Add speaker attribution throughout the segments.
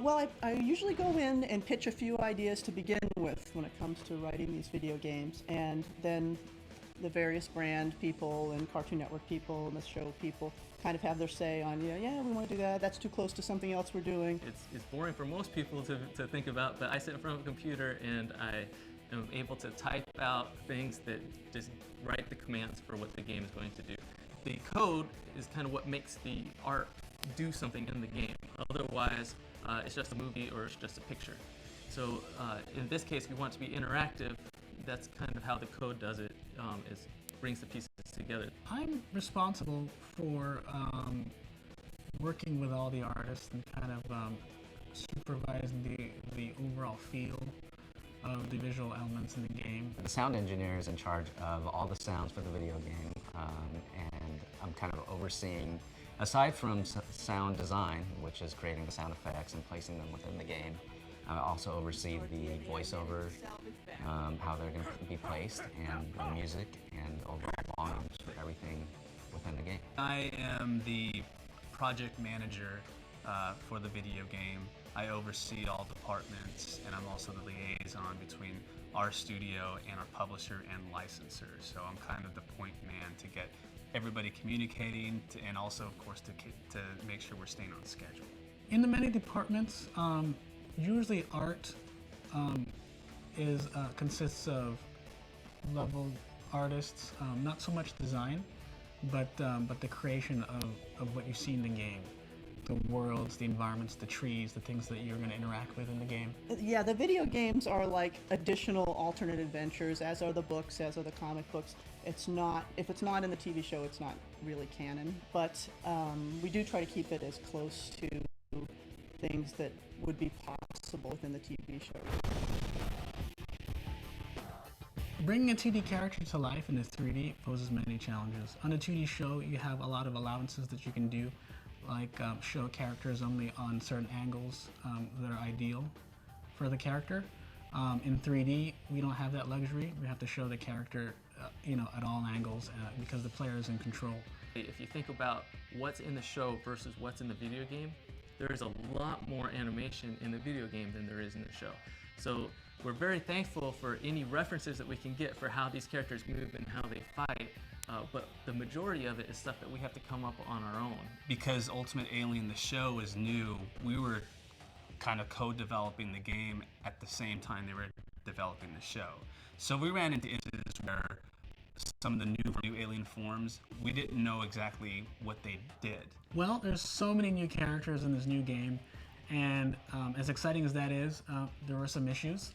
Speaker 1: Well, I usually go in and pitch a few ideas to begin with when it comes to writing these video games, and then the various brand people and Cartoon Network people and the show people kind of have their say on, yeah, we want to do that, that's too close to something else we're doing.
Speaker 2: It's boring for most people to think about, but I sit in front of a computer and I am able to type out things that just write the commands for what the game is going to do. The code is kind of what makes the art do something in the game. Otherwise, it's just a movie or it's just a picture. So in this case, we want it to be interactive. That's kind of how the code does it, is brings the pieces together.
Speaker 3: I'm responsible for working with all the artists and kind of supervising the overall feel of the visual elements in the game.
Speaker 4: The sound engineer is in charge of all the sounds for the video game, and I'm kind of overseeing, aside from sound design, which is creating the sound effects and placing them within the game, I also oversee the voiceover, how they're going to be placed, and the music, and overall volumes for everything within the game.
Speaker 5: I am the project manager for the video game. I oversee all departments, and I'm also the liaison between our studio and our publisher and licensor. So I'm kind of the point man to get everybody communicating, and also, of course, to make sure we're staying on schedule.
Speaker 3: In the many departments, usually art consists of level artists, not so much design, but the creation of what you see in the game. The worlds, the environments, the trees, the things that you're going to interact with in the game.
Speaker 1: Yeah, the video games are like additional alternate adventures, as are the books, as are the comic books. It's not, if it's not in the TV show, it's not really canon, but we do try to keep it as close to things that would be possible within the TV show.
Speaker 3: Bringing a 2D character to life in the 3D poses many challenges. On a 2D show, you have a lot of allowances that you can do, like show characters only on certain angles that are ideal for the character. In 3D, we don't have that luxury. We have to show the character, at all angles because the player is in control.
Speaker 2: If you think about what's in the show versus what's in the video game, there's a lot more animation in the video game than there is in the show. So we're very thankful for any references that we can get for how these characters move and how they fight. But the majority of it is stuff that we have to come up on our own.
Speaker 5: Because Ultimate Alien, the show, is new, we were kind of co-developing the game at the same time they were developing the show. So we ran into instances where some of the new alien forms, we didn't know exactly what they did.
Speaker 3: Well, there's so many new characters in this new game, and as exciting as that is, there were some issues.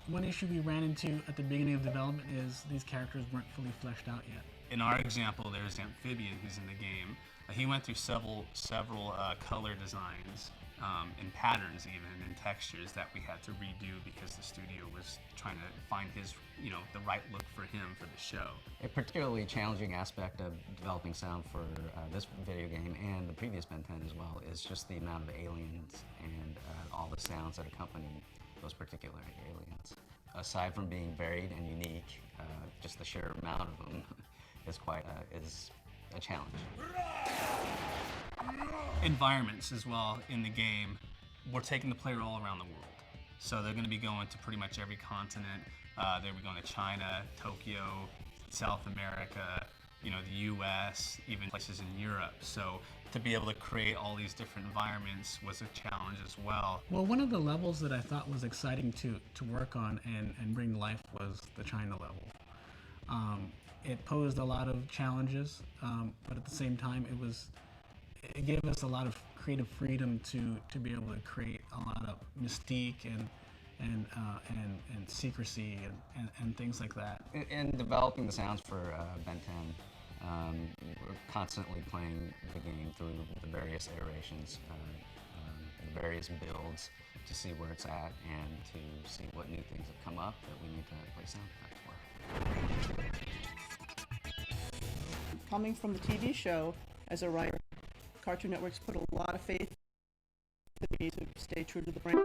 Speaker 3: One issue we ran into at the beginning of development is these characters weren't fully fleshed out yet.
Speaker 5: In our example, there's Amphibian, who's in the game. He went through several color designs and patterns, even, and textures that we had to redo because the studio was trying to find his, the right look for him for the show.
Speaker 4: A particularly challenging aspect of developing sound for this video game and the previous Ben 10 as well is just the amount of aliens and all the sounds that accompany those particular aliens. Aside from being varied and unique, just the sheer amount of them is a challenge.
Speaker 5: Environments as well in the game, we're taking the player all around the world. So they're going to be going to pretty much every continent. They'll be going to China, Tokyo, South America, the US, even places in Europe. So to be able to create all these different environments was a challenge as well.
Speaker 3: Well, one of the levels that I thought was exciting to work on and bring to life was the China level. It posed a lot of challenges, but at the same time, it gave us a lot of creative freedom to be able to create a lot of mystique and secrecy and things like that.
Speaker 4: In developing the sounds for Ben 10, we're constantly playing the game through the various iterations, the various builds to see where it's at and to see what new things have come up that we need to play sound effects for.
Speaker 1: Coming from the TV show, as a writer, Cartoon Network's put a lot of faith in me to stay true to the brand.